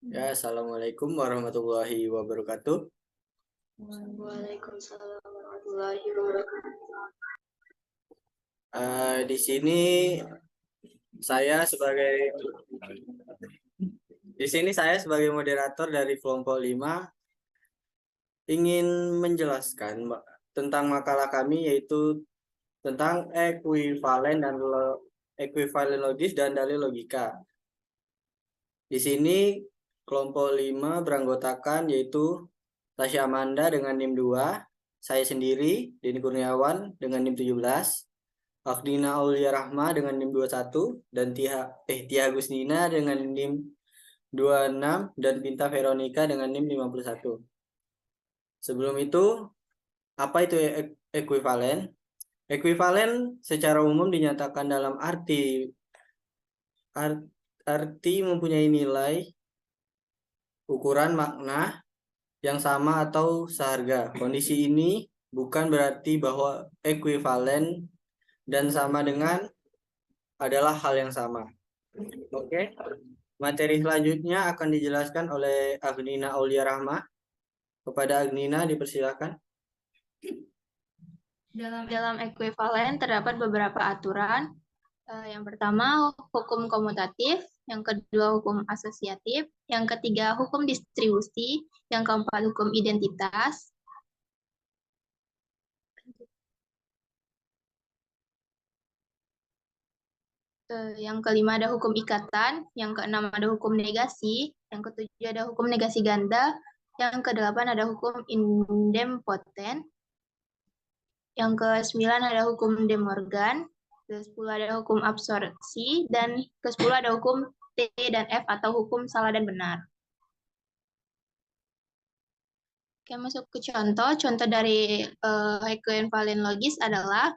Ya, Assalamualaikum warahmatullahi wabarakatuh. Waalaikumsalam warahmatullahi wabarakatuh. Di sini saya sebagai moderator dari kelompok 5 ingin menjelaskan tentang makalah kami, yaitu tentang ekuivalen logis dan dalil logika. Di sini kelompok 5 beranggotakan yaitu Tasya Amanda dengan NIM 2, saya sendiri Denny Kurniawan dengan NIM 17, Agdina Aulia Rahma dengan NIM 21, dan Tia Agustina dengan NIM 26, dan Binta Veronica dengan NIM 51. Sebelum itu, apa itu ekuivalen? Ekuivalen secara umum dinyatakan dalam arti mempunyai nilai, ukuran, makna yang sama atau seharga. Kondisi ini bukan berarti bahwa ekuivalen dan sama dengan adalah hal yang sama. Oke. Materi selanjutnya akan dijelaskan oleh Agnina Aulia Rahma. Kepada Agnina dipersilakan. Dalam ekuivalen terdapat beberapa aturan. Yang pertama, hukum komutatif. Yang kedua, hukum asosiatif. Yang ketiga, hukum distribusi. Yang keempat, hukum identitas. Yang kelima ada hukum ikatan. Yang keenam ada hukum negasi. Yang ketujuh ada hukum negasi ganda. Yang kedelapan ada hukum idempoten. Yang ke-9 ada hukum De Morgan, ke-10 ada hukum absorpsi, dan ke-10 ada hukum T dan F atau hukum salah dan benar. Oke, masuk ke contoh. Contoh dari ekuivalen logis adalah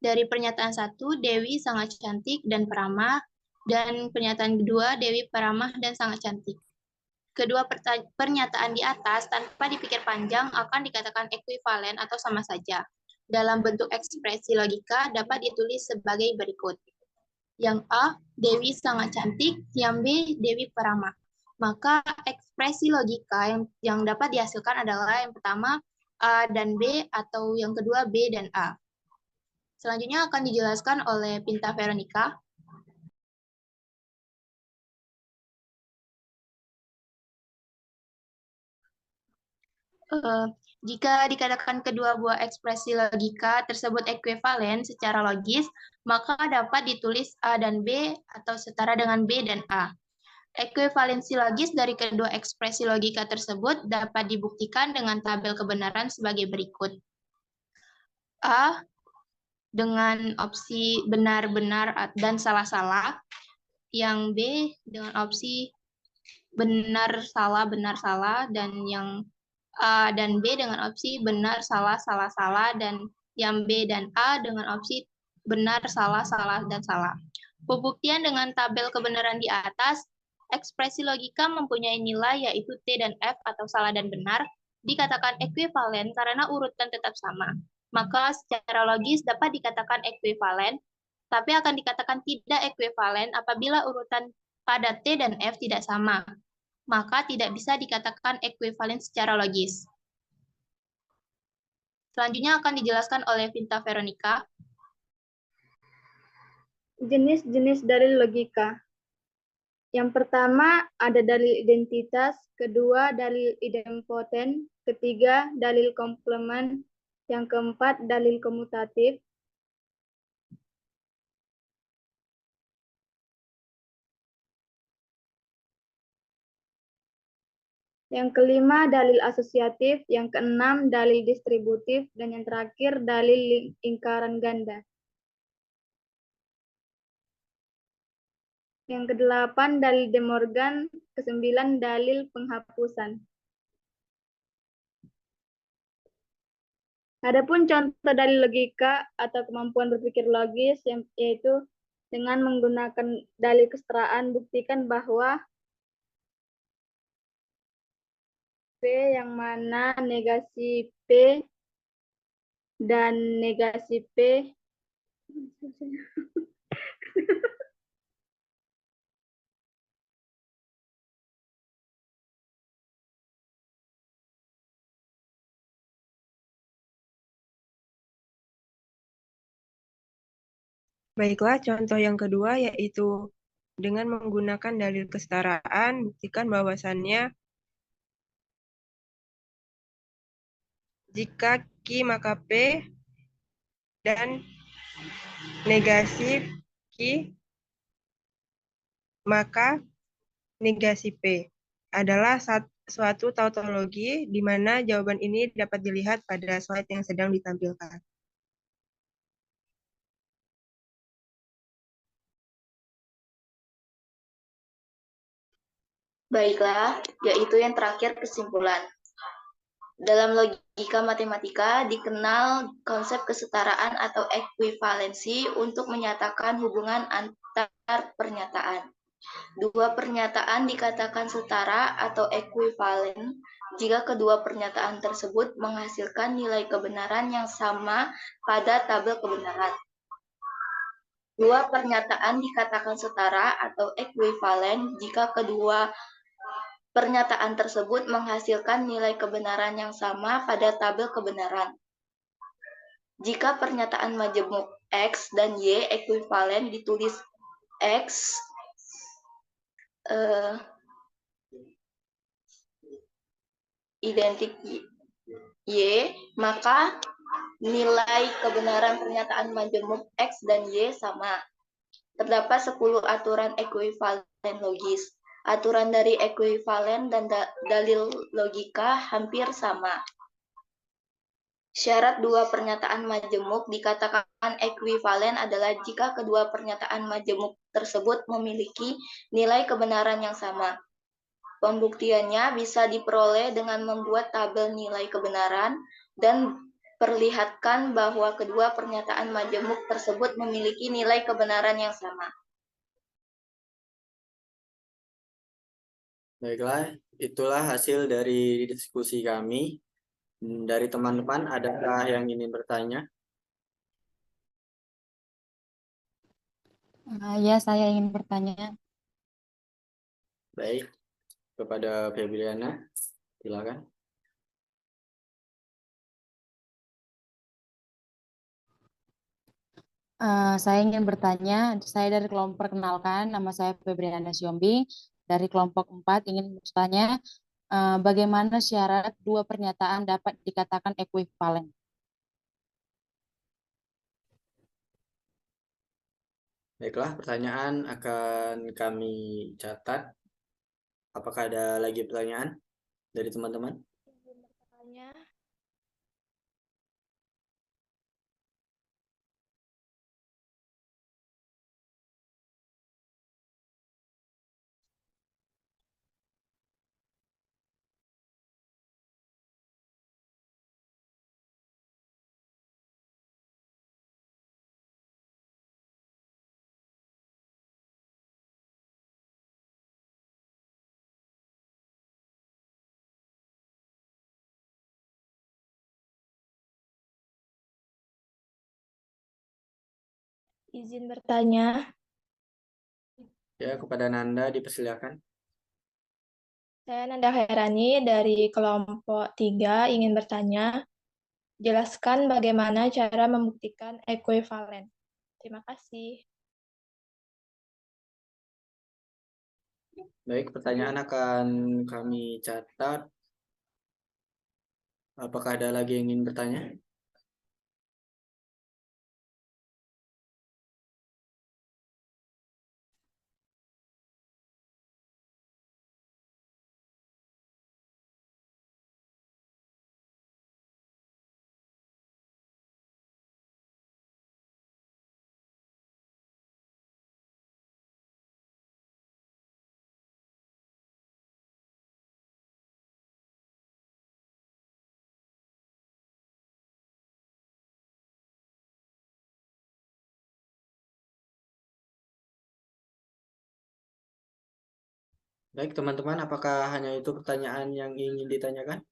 dari pernyataan 1, Dewi sangat cantik dan peramah, dan pernyataan kedua, Dewi peramah dan sangat cantik. Kedua pernyataan di atas tanpa dipikir panjang akan dikatakan ekuivalen atau sama saja. Dalam bentuk ekspresi logika dapat ditulis sebagai berikut. Yang A, Dewi sangat cantik. Yang B, Dewi peramah. Maka ekspresi logika yang dapat dihasilkan adalah yang pertama A dan B, atau yang kedua B dan A. Selanjutnya akan dijelaskan oleh Binta Veronica. Jika dikatakan kedua buah ekspresi logika tersebut ekuivalen secara logis, maka dapat ditulis A dan B atau setara dengan B dan A. Ekuivalensi logis dari kedua ekspresi logika tersebut dapat dibuktikan dengan tabel kebenaran sebagai berikut. A dengan opsi benar-benar dan salah-salah, yang B dengan opsi benar-salah, dan yang A dan B dengan opsi benar, salah, salah, dan yang B dan A dengan opsi benar, salah, dan salah. Pembuktian dengan tabel kebenaran di atas, ekspresi logika mempunyai nilai yaitu T dan F atau salah dan benar, dikatakan ekuivalen karena urutan tetap sama. Maka secara logis dapat dikatakan ekuivalen, tapi akan dikatakan tidak ekuivalen apabila urutan pada T dan F tidak sama, maka tidak bisa dikatakan ekuivalen secara logis. Selanjutnya akan dijelaskan oleh Binta Veronica. Jenis-jenis dalil logika. Yang pertama ada dalil identitas, kedua dalil idempoten, ketiga dalil komplement, yang keempat dalil komutatif, yang kelima dalil asosiatif, yang keenam dalil distributif, dan yang terakhir dalil lingkaran ganda. Yang kedelapan dalil De Morgan, kesembilan dalil penghapusan. Adapun contoh dalil logika atau kemampuan berpikir logis yaitu dengan menggunakan dalil kesetaraan, buktikan bahwa P yang mana negasi P dan negasi P Baiklah, contoh yang kedua yaitu dengan menggunakan dalil kesetaraan, buktikan bahwasannya jika Q maka P dan negasi Q maka negasi P adalah suatu tautologi di mana jawaban ini dapat dilihat pada slide yang sedang ditampilkan. Baiklah, yaitu yang terakhir kesimpulan. Dalam logika matematika dikenal konsep kesetaraan atau ekuivalensi untuk menyatakan hubungan antar pernyataan. Dua pernyataan dikatakan setara atau ekuivalen jika kedua pernyataan tersebut menghasilkan nilai kebenaran yang sama pada tabel kebenaran. Dua pernyataan dikatakan setara atau ekuivalen jika kedua pernyataan tersebut menghasilkan nilai kebenaran yang sama pada tabel kebenaran. Jika pernyataan majemuk X dan Y ekuivalen ditulis X identik Y, maka nilai kebenaran pernyataan majemuk X dan Y sama. Terdapat 10 aturan ekuivalen logis. Aturan dari ekuivalen dan dalil logika hampir sama. Syarat dua pernyataan majemuk dikatakan ekuivalen adalah jika kedua pernyataan majemuk tersebut memiliki nilai kebenaran yang sama. Pembuktiannya bisa diperoleh dengan membuat tabel nilai kebenaran dan perlihatkan bahwa kedua pernyataan majemuk tersebut memiliki nilai kebenaran yang sama. Baiklah, itulah hasil dari diskusi kami. Dari teman-teman, adakah yang ingin bertanya? Ya, saya ingin bertanya. Baik, kepada Febriana, silakan. Saya ingin bertanya, saya dari kelompok perkenalkan, nama saya Febriana Syombi, dari kelompok 4 ingin bertanya, bagaimana syarat dua pernyataan dapat dikatakan ekuivalen? Baiklah, pertanyaan akan kami catat. Apakah ada lagi pertanyaan dari teman-teman? Izin bertanya. Ya, kepada Nanda dipersilakan. Saya Nanda Khairani dari kelompok 3 ingin bertanya. Jelaskan bagaimana cara membuktikan ekuivalen. Terima kasih. Baik, pertanyaan akan kami catat. Apakah ada lagi yang ingin bertanya? Baik, teman-teman, apakah hanya itu pertanyaan yang ingin ditanyakan?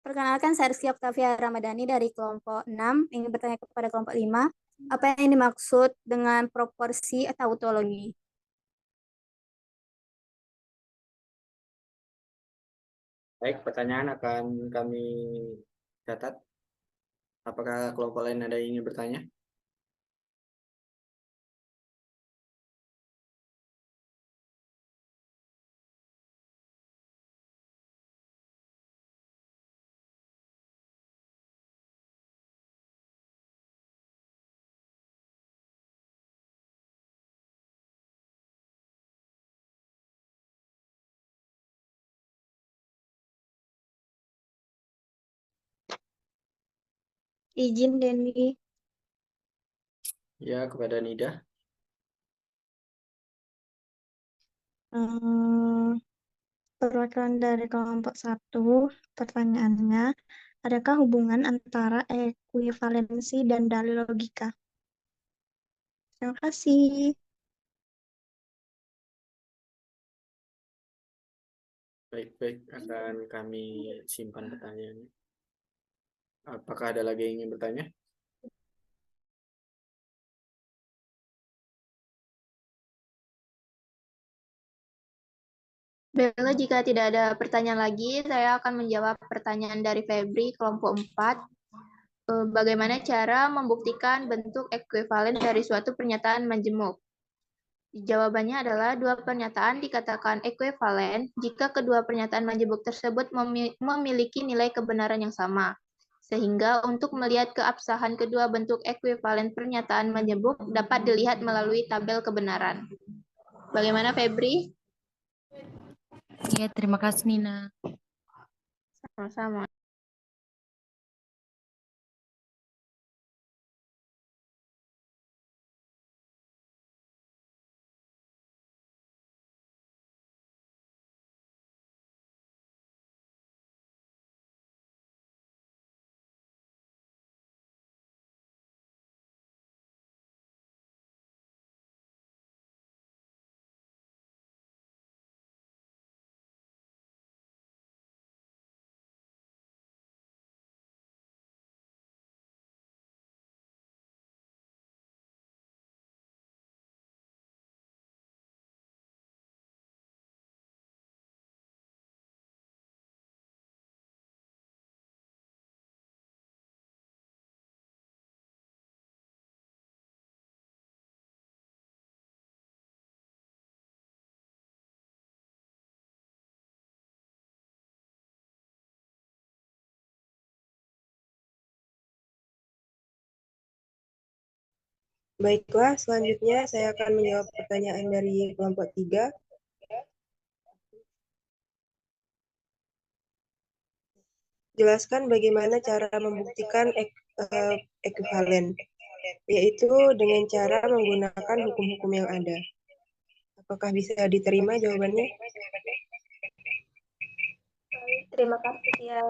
Perkenalkan, saya Rizky Oktavia Ramadhani dari kelompok 6 ingin bertanya kepada kelompok 5, apa yang dimaksud dengan proporsi tautologi? Baik, pertanyaan akan kami catat. Apakah kelompok lain ada yang ingin bertanya? Izin, Dendi. Ya, kepada Nida. Perwakilan dari kelompok 1, pertanyaannya, adakah hubungan antara ekuivalensi dan dalil logika? Terima kasih. Baik-baik, akan kami simpan pertanyaannya. Apakah ada lagi yang ingin bertanya? Baiklah, jika tidak ada pertanyaan lagi, saya akan menjawab pertanyaan dari Febri, kelompok 4. Bagaimana cara membuktikan bentuk ekuivalen dari suatu pernyataan majemuk? Jawabannya adalah dua pernyataan dikatakan ekuivalen jika kedua pernyataan majemuk tersebut memiliki nilai kebenaran yang sama. Sehingga untuk melihat keabsahan kedua bentuk ekuivalen pernyataan majemuk dapat dilihat melalui tabel kebenaran. Bagaimana, Febri? Iya, terima kasih Nina. Sama-sama. Baiklah, selanjutnya saya akan menjawab pertanyaan dari kelompok 3. Jelaskan bagaimana cara membuktikan ekuivalen, yaitu dengan cara menggunakan hukum-hukum yang ada. Apakah bisa diterima jawabannya? Terima kasih ya.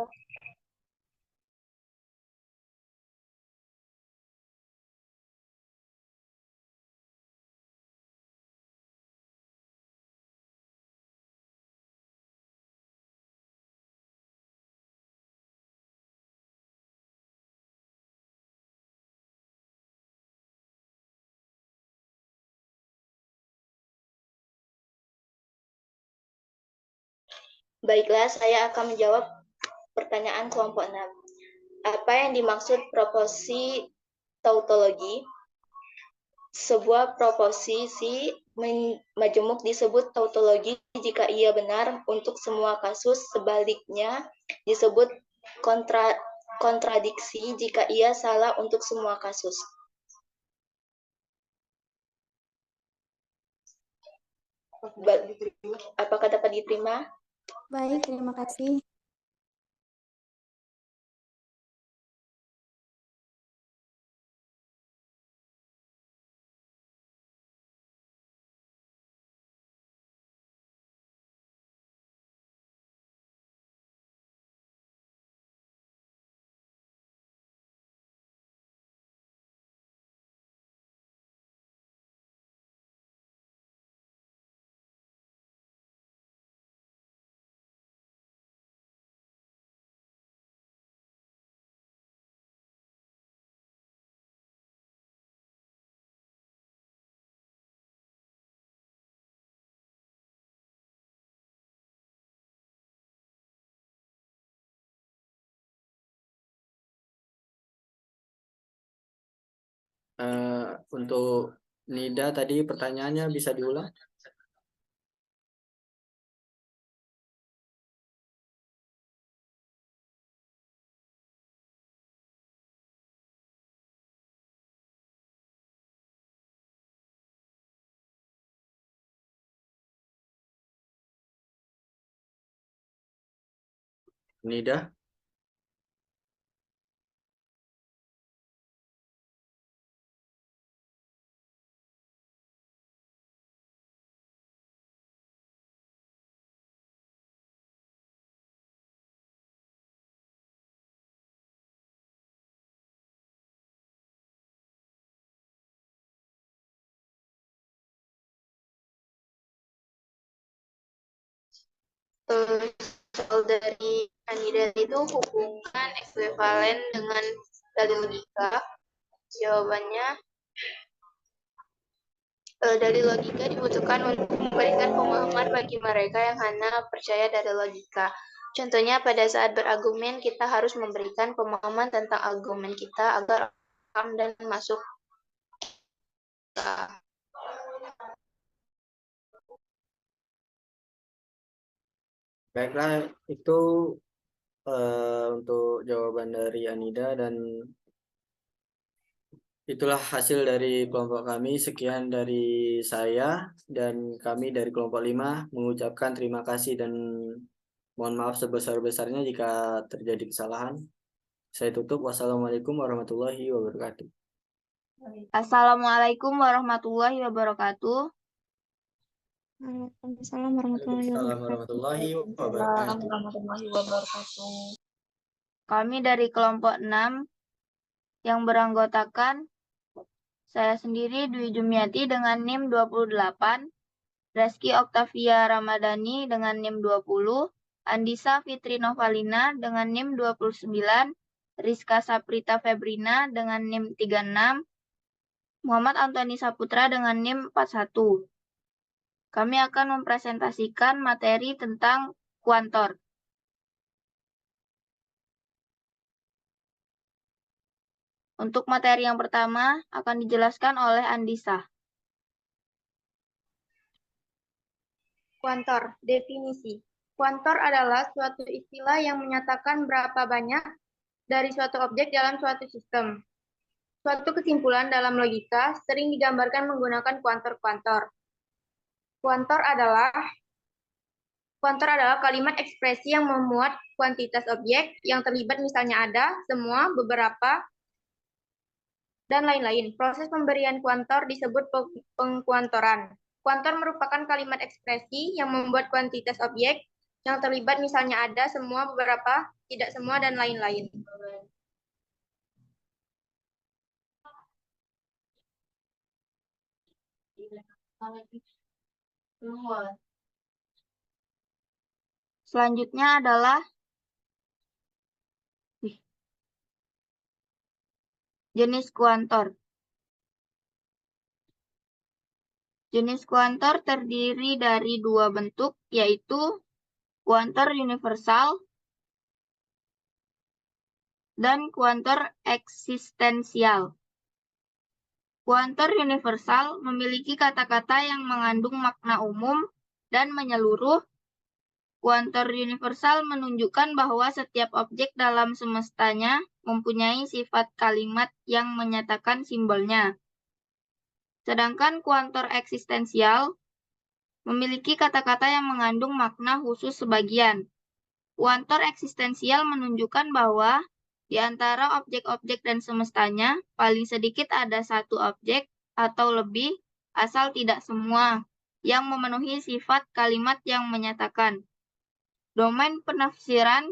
Baiklah, saya akan menjawab pertanyaan kelompok 6. Apa yang dimaksud proporsi tautologi? Sebuah proposisi majemuk disebut tautologi jika ia benar untuk semua kasus, sebaliknya disebut kontradiksi jika ia salah untuk semua kasus. Apakah dapat diterima? Baik, terima kasih. Untuk Nida tadi pertanyaannya bisa diulang? Nida? Soal dari kandidat itu hubungan ekuivalen dengan dalil logika. Jawabannya, dalil logika dibutuhkan untuk memberikan pemahaman bagi mereka yang hanya percaya dalil logika. Contohnya, pada saat berargumen, kita harus memberikan pemahaman tentang argumen kita agar paham dan masuk. Baiklah, itu untuk jawaban dari Anida, dan itulah hasil dari kelompok kami. Sekian dari saya dan kami dari kelompok 5 mengucapkan terima kasih dan mohon maaf sebesar-besarnya jika terjadi kesalahan. Saya tutup. Wassalamualaikum warahmatullahi wabarakatuh. Assalamualaikum warahmatullahi wabarakatuh. Waalaikumsalam warahmatullahi Waalaikumsalam wabarakatuh. warahmatullahi wabarakatuh. Warahmatullahi wabarakatuh. Kami dari kelompok 6 yang beranggotakan saya sendiri Dwi Jumiati dengan NIM 28, Reski Oktavia Ramadhani dengan NIM 20, Andisa Fitri Novalina dengan NIM 29, Rizka Saprita Febrina dengan NIM 36, Muhammad Antoni Saputra dengan NIM 41. Kami akan mempresentasikan materi tentang kuantor. Untuk materi yang pertama akan dijelaskan oleh Andisa. Kuantor, definisi. Kuantor adalah suatu istilah yang menyatakan berapa banyak dari suatu objek dalam suatu sistem. Suatu kesimpulan dalam logika sering digambarkan menggunakan kuantor-kuantor. Kuantor adalah kalimat ekspresi yang memuat kuantitas objek yang terlibat, misalnya ada, semua, beberapa, dan lain-lain. Proses pemberian kuantor disebut pengkuantoran. Kuantor merupakan kalimat ekspresi yang membuat kuantitas objek yang terlibat, misalnya ada, semua, beberapa, tidak semua, dan lain-lain. Selanjutnya adalah jenis kuantor. Jenis kuantor terdiri dari dua bentuk, yaitu kuantor universal dan kuantor eksistensial. Kuantor universal memiliki kata-kata yang mengandung makna umum dan menyeluruh. Kuantor universal menunjukkan bahwa setiap objek dalam semestanya mempunyai sifat kalimat yang menyatakan simbolnya. Sedangkan kuantor eksistensial memiliki kata-kata yang mengandung makna khusus sebagian. Kuantor eksistensial menunjukkan bahwa di antara objek-objek dan semestanya, paling sedikit ada satu objek atau lebih, asal tidak semua, yang memenuhi sifat kalimat yang menyatakan. Domain penafsiran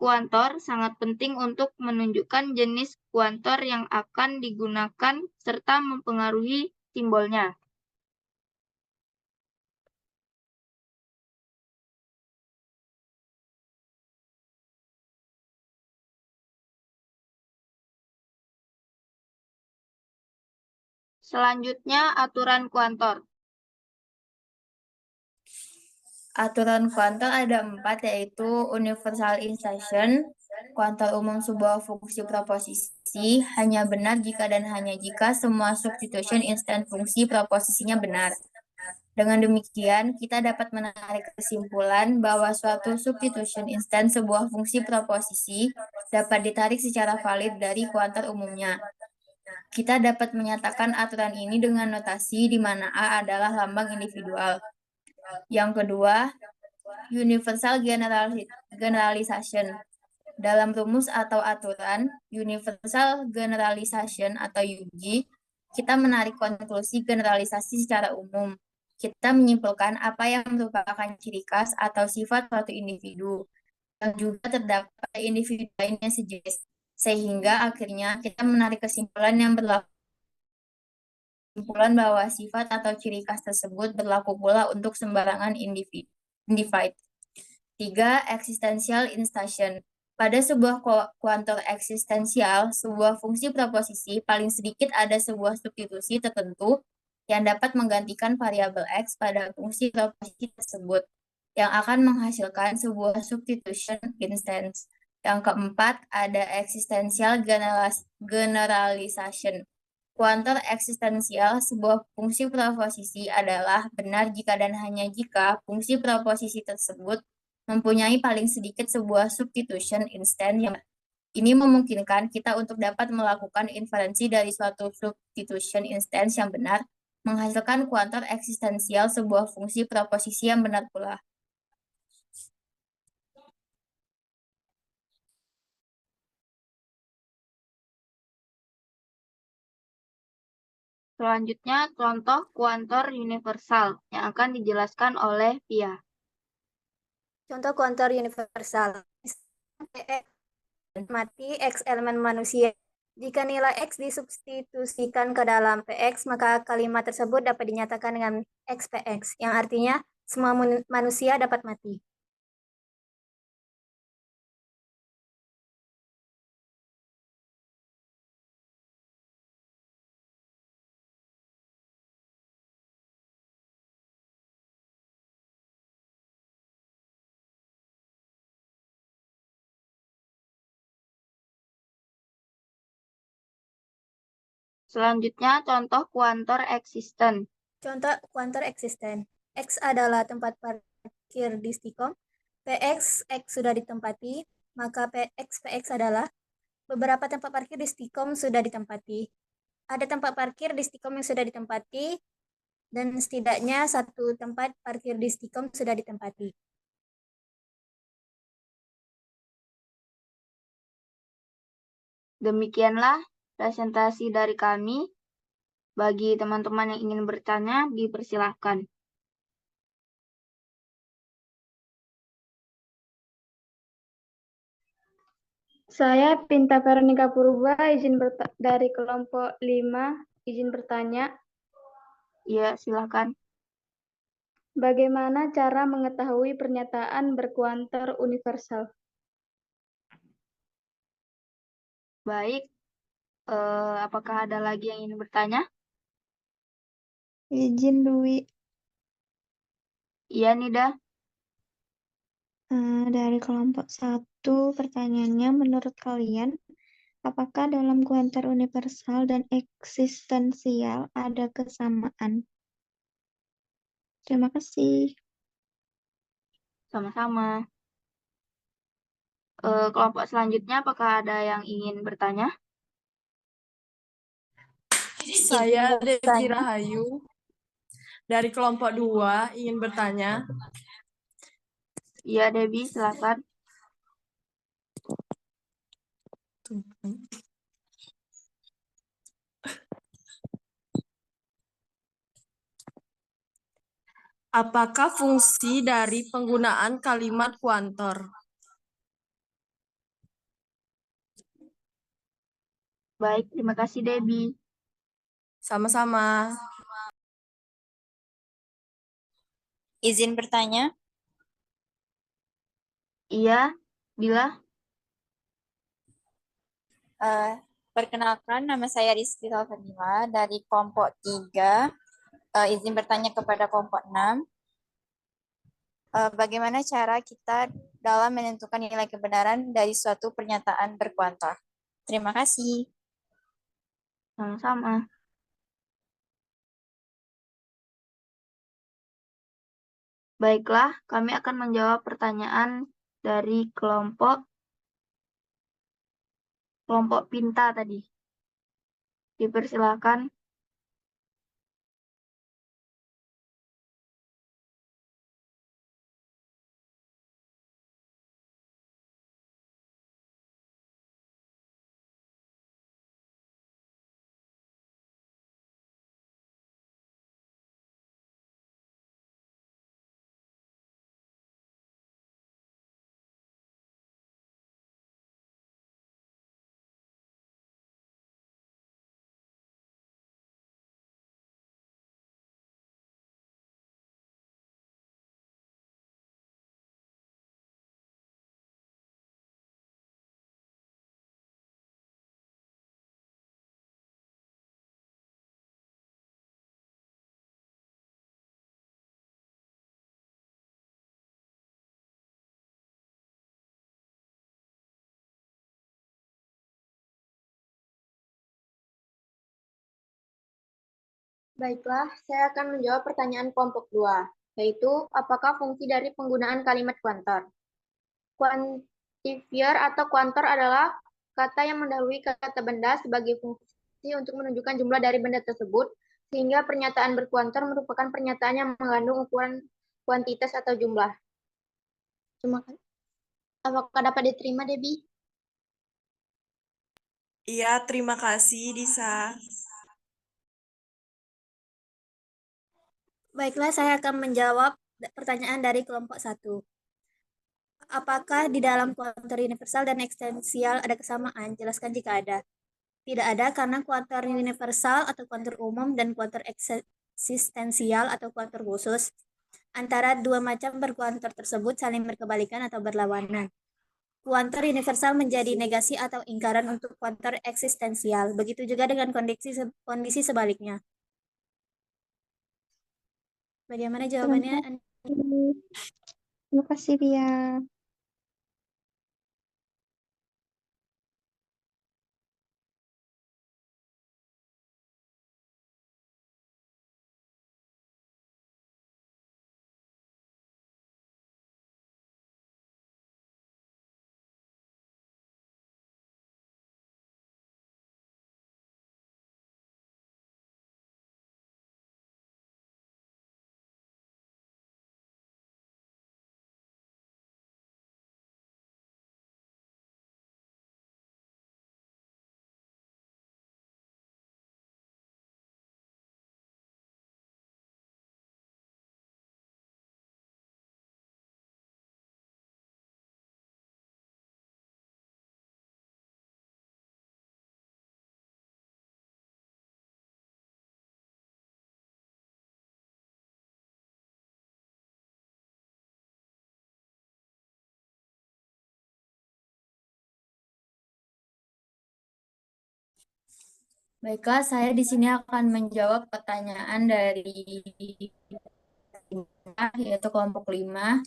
kuantor sangat penting untuk menunjukkan jenis kuantor yang akan digunakan serta mempengaruhi simbolnya. Selanjutnya, aturan kuantor. Aturan kuantor ada 4, yaitu universal insertion, Kuantor umum sebuah fungsi proposisi hanya benar jika dan hanya jika semua substitution instan fungsi proposisinya benar. Dengan demikian, kita dapat menarik kesimpulan bahwa suatu substitution instan sebuah fungsi proposisi dapat ditarik secara valid dari kuantor umumnya. Kita dapat menyatakan aturan ini dengan notasi di mana A adalah lambang individual. Yang kedua, universal generalization. Dalam rumus atau aturan universal generalization atau UG, kita menarik konklusi generalisasi secara umum. Kita menyimpulkan apa yang merupakan ciri khas atau sifat suatu individu yang juga terdapat pada individu lainnya sejenis, sehingga akhirnya kita menarik kesimpulan bahwa sifat atau ciri khas tersebut berlaku pula untuk sembarangan individu. 3. Existential instation. Pada sebuah kuantor eksistensial, sebuah fungsi proposisi paling sedikit ada sebuah substitusi tertentu yang dapat menggantikan variabel X pada fungsi proposisi tersebut, yang akan menghasilkan sebuah substitution instance. Yang keempat, ada existential generalization. Kuantor eksistensial sebuah fungsi proposisi adalah benar jika dan hanya jika fungsi proposisi tersebut mempunyai paling sedikit sebuah substitution instant yang ini memungkinkan kita untuk dapat melakukan inferensi dari suatu substitution instance yang benar, menghasilkan kuantor eksistensial sebuah fungsi proposisi yang benar pula. Selanjutnya, contoh kuantor universal yang akan dijelaskan oleh Pia. Contoh kuantor universal. Mati X elemen manusia. Jika nilai X disubstitusikan ke dalam PX, maka kalimat tersebut dapat dinyatakan dengan XPX, yang artinya semua manusia dapat mati. Selanjutnya, contoh kuantor eksisten. Contoh kuantor eksisten. X adalah tempat parkir di Stikom. PX, X sudah ditempati, maka PX, PX adalah beberapa tempat parkir di Stikom sudah ditempati. Ada tempat parkir di Stikom yang sudah ditempati, dan setidaknya satu tempat parkir di Stikom sudah ditempati. Demikianlah presentasi dari kami. Bagi teman-teman yang ingin bertanya, dipersilahkan. Saya Pinta Veronica Purba, dari kelompok 5, izin bertanya. Ya, silakan. Bagaimana cara mengetahui pernyataan berkuantor universal? Baik, apakah ada lagi yang ingin bertanya? Izin Dwi. Iya, Nida. Dari kelompok 1, pertanyaannya, menurut kalian, apakah dalam kuantor universal dan eksistensial ada kesamaan? Terima kasih. Sama-sama. Kelompok selanjutnya, apakah ada yang ingin bertanya? Saya Devi Rahayu dari kelompok 2 ingin bertanya. Iya, Debbie, silakan. Apakah fungsi dari penggunaan kalimat kuantor? Baik, terima kasih, Debbie. Sama-sama. Izin bertanya. Iya, Bila. Perkenalkan, nama saya Rizky Salvanila dari kelompok 3. Izin bertanya kepada kelompok 6. bagaimana cara kita dalam menentukan nilai kebenaran dari suatu pernyataan berkuantor. Terima kasih. Sama-sama. Baiklah, kami akan menjawab pertanyaan dari kelompok Pinta tadi. Dipersilakan. Baiklah, saya akan menjawab pertanyaan kelompok 2, yaitu apakah fungsi dari penggunaan kalimat kuantor? Quantifier atau kuantor adalah kata yang mendahului kata benda sebagai fungsi untuk menunjukkan jumlah dari benda tersebut, sehingga pernyataan berkuantor merupakan pernyataan yang mengandung ukuran kuantitas atau jumlah. Apakah dapat diterima, Debbie? Iya, terima kasih, Disa. Baiklah, saya akan menjawab pertanyaan dari kelompok 1. Apakah di dalam kuantor universal dan ekstensial ada kesamaan? Jelaskan jika ada. Tidak ada karena kuantor universal atau kuantor umum dan kuantor eksistensial atau kuantor khusus antara dua macam berkuantor tersebut saling berkebalikan atau berlawanan. Kuantor universal menjadi negasi atau ingkaran untuk kuantor eksistensial. Begitu juga dengan kondisi sebaliknya. Bagaimana jawabannya? Terima kasih, Ria. Baiklah, saya di sini akan menjawab pertanyaan dari yaitu kelompok 5.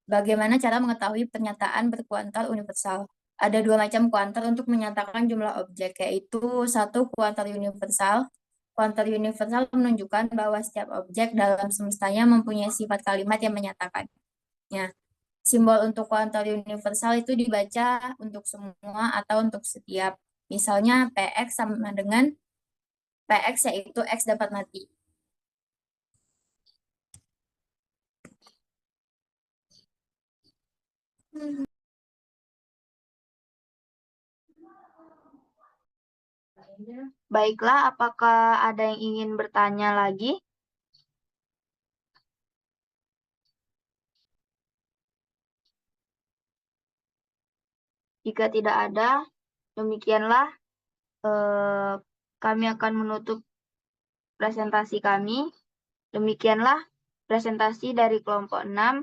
Bagaimana cara mengetahui pernyataan berkuantor universal? Ada dua macam kuantor untuk menyatakan jumlah objek, yaitu satu kuantor universal. Kuantor universal menunjukkan bahwa setiap objek dalam semestanya mempunyai sifat kalimat yang menyatakannya. Simbol untuk kuantor universal itu dibaca untuk semua atau untuk setiap. Misalnya PX sama dengan PX yaitu X dapat mati. Baiklah, apakah ada yang ingin bertanya lagi? Jika tidak ada, demikianlah kami akan menutup presentasi kami. Demikianlah presentasi dari kelompok 6.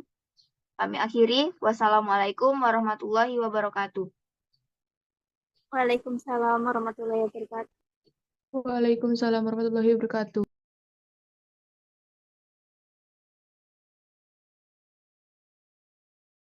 Kami akhiri. Wassalamualaikum warahmatullahi wabarakatuh. Waalaikumsalam warahmatullahi wabarakatuh. Waalaikumsalam warahmatullahi wabarakatuh.